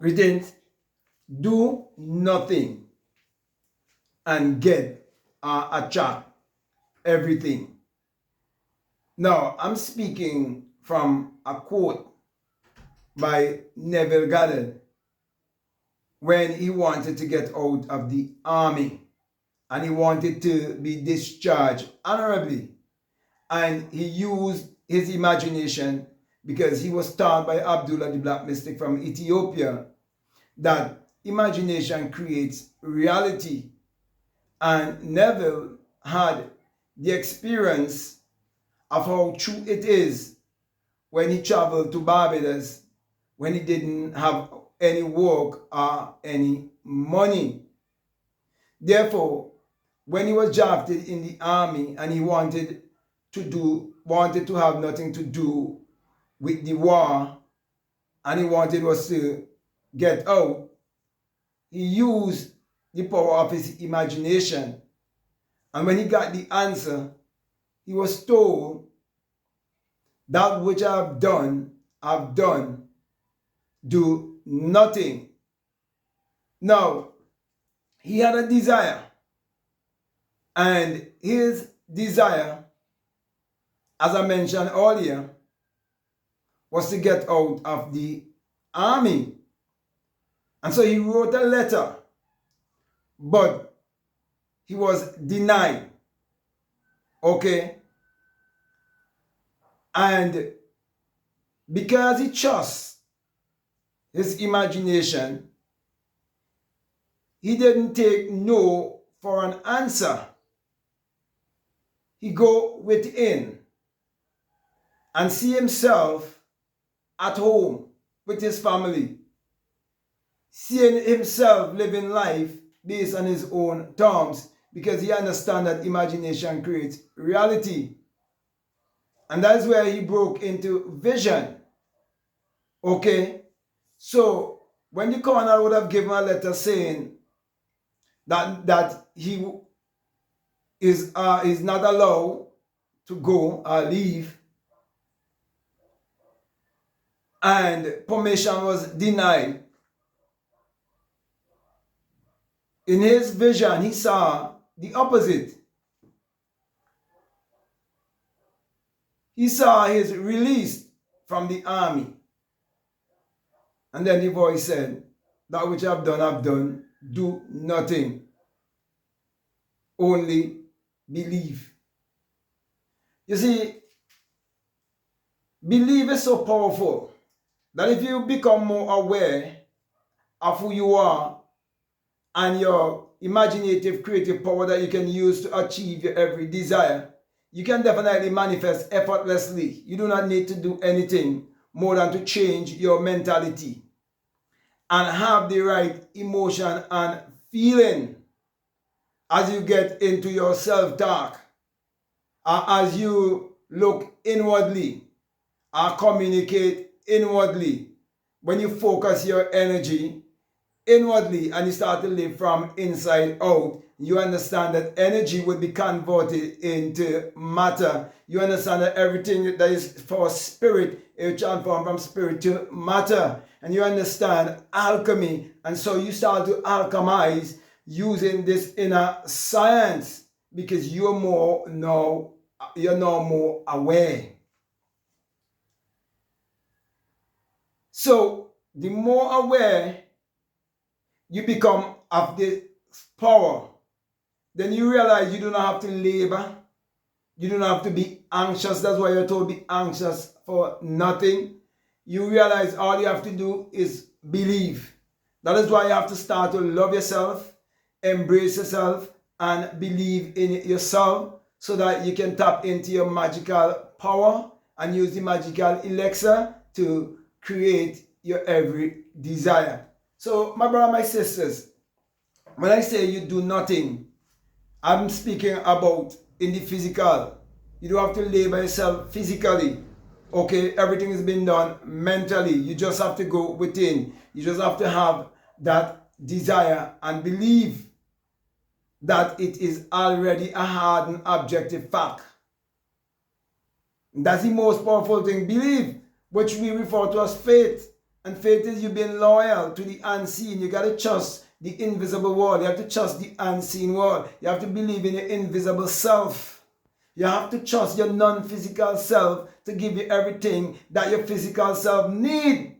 Greetings. Do nothing and get attract everything. Now, I'm speaking from a quote by Neville Goddard when he wanted to get out of the army and he wanted to be discharged honorably. And he used his imagination because he was taught by Abdullah the Black Mystic from Ethiopia that imagination creates reality. And Neville had the experience of how true it is when he traveled to Barbados when he didn't have any work or any money. Therefore, when he was drafted in the army and he wanted to have nothing to do with the war and he wanted was to get out, he used the power of his imagination. And when he got the answer, he was told, that which I've done, do nothing. Now, he had a desire. And his desire, as I mentioned earlier, was to get out of the army. And so he wrote a letter, but he was denied. Okay? And because he trusts his imagination, he didn't take no for an answer. He go within and see himself at home with his family, seeing himself living life based on his own terms, because he understands that imagination creates reality. And that's where he broke into vision. Okay? So when the coroner would have given a letter saying that he is not allowed to go or leave, and permission was denied, in his vision he saw the opposite. He saw his release from the army. And then the voice said, that which I've done, do nothing. Only believe. You see, belief is so powerful that if you become more aware of who you are and your imaginative creative power that you can use to achieve your every desire, you can definitely manifest effortlessly. You do not need to do anything more than to change your mentality and have the right emotion and feeling as you get into your self-talk, as you look inwardly, communicate inwardly. When you focus your energy inwardly and you start to live from inside out, you understand that energy will be converted into matter. You understand that everything that is for spirit, it will transform from spirit to matter. And you understand alchemy. And so you start to alchemize using this inner science because you're now more aware. So the more aware you become of this power, then you realize you do not have to labor. You do not have to be anxious. That's why you're told be anxious for nothing. You realize all you have to do is believe. That is why you have to start to love yourself, embrace yourself, and believe in yourself so that you can tap into your magical power and use the magical elixir to create your every desire. So, my brother, my sisters, when I say you do nothing, I'm speaking about in the physical. You don't have to labor yourself physically. Okay, everything is being done mentally. You just have to go within. You just have to have that desire and believe that it is already a hard and objective fact. That's the most powerful thing. Believe, which we refer to as faith. And faith is you being loyal to the unseen. You got to trust the invisible world. You have to trust the unseen world. You have to believe in your invisible self. You have to trust your non-physical self to give you everything that your physical self needs.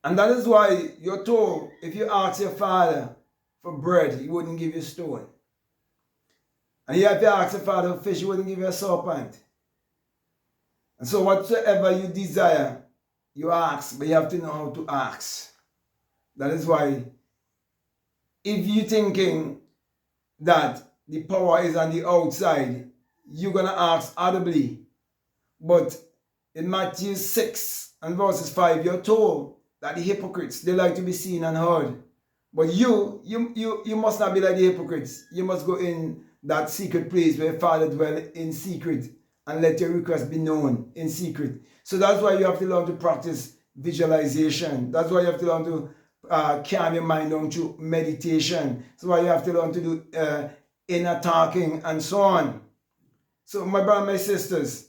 And that is why you're told, if you ask your father for bread, he wouldn't give you a stone. And you have to ask your father for fish, he wouldn't give you a serpent. And so whatsoever you desire, you ask, but you have to know how to ask. That is why if you're thinking that the power is on the outside, you're going to ask audibly. But in Matthew 6 and verses 5, you're told that the hypocrites, they like to be seen and heard. But you must not be like the hypocrites. You must go in that secret place where Father dwells in secret and let your request be known in secret. So that's why you have to learn to practice visualization. That's why you have to learn to calm your mind down through meditation. That's why you have to learn to do inner talking and so on. So my brothers and my sisters,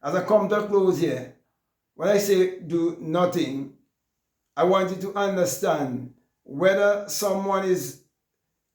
as I come to a close here, when I say do nothing, I want you to understand whether someone is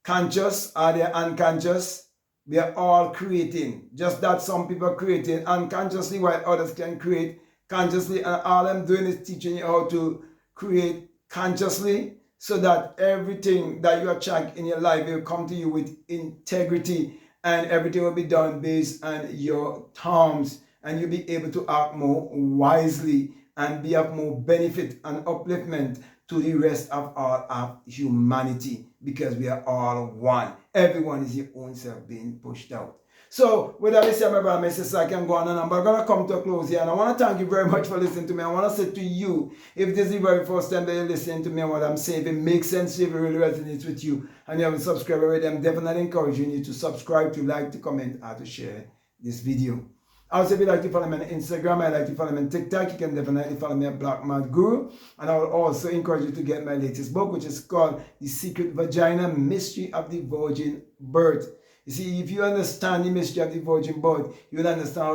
conscious or they're unconscious, we are all creating. Just that some people are creating unconsciously while others can create consciously. And all I'm doing is teaching you how to create consciously so that everything that you attract in your life will come to you with integrity and everything will be done based on your terms and you'll be able to act more wisely and be of more benefit and upliftment to the rest of all of humanity because we are all one. Everyone is your own self being pushed out. So, with that said, my brother, my sister, I can go on and on, but I'm going to come to a close here. And I want to thank you very much for listening to me. I want to say to you, if this is the very first time that you're listening to me and what I'm saying, if it makes sense, if it really resonates with you, and you haven't subscribed already, I'm definitely encouraging you to subscribe, to like, to comment, or to share this video. Also, if you'd like to follow me on Instagram, I'd like to follow me on TikTok, you can definitely follow me at Black Mad Guru. And I will also encourage you to get my latest book, which is called The Secret Vagina, Mystery of the Virgin Birth. You see, if you understand the mystery of the virgin birth, you will understand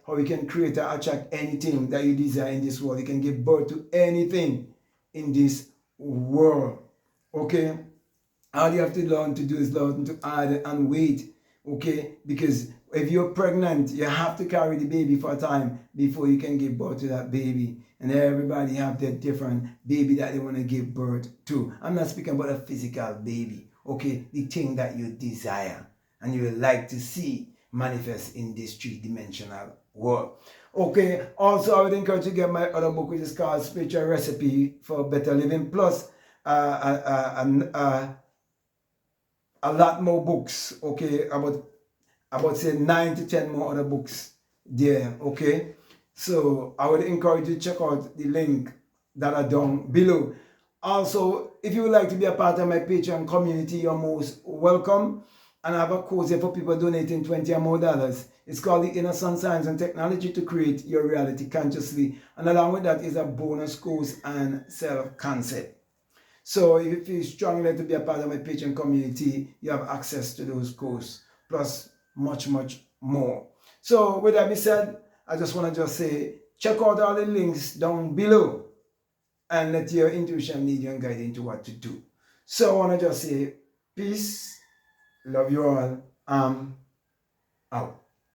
how we can create or attract anything that you desire in this world. You can give birth to anything in this world. Okay? All you have to learn to do is learn to add and wait. Okay? Because if you're pregnant, you have to carry the baby for a time before you can give birth to that baby. And everybody have their different baby that they want to give birth to. I'm not speaking about a physical baby. Okay? The thing that you desire and you would like to see manifest in this three-dimensional world. Okay, also I would encourage you to get my other book, which is called Spiritual Recipe for Better Living, plus a lot more books, okay, about say 9 to 10 more other books there, okay. So I would encourage you to check out the link that are down below. Also, if you would like to be a part of my Patreon community, you're most welcome. And I have a course here for people donating $20 or more. It's called the Inner Sun Science and Technology to Create Your Reality Consciously. And along with that is a bonus course and self-concept. So if you strongly to be a part of my Patreon community, you have access to those courses, plus much, much more. So with that being said, I just want to say, check out all the links down below and let your intuition lead you and guide you into what to do. So I want to just say, peace. Love you all. Out.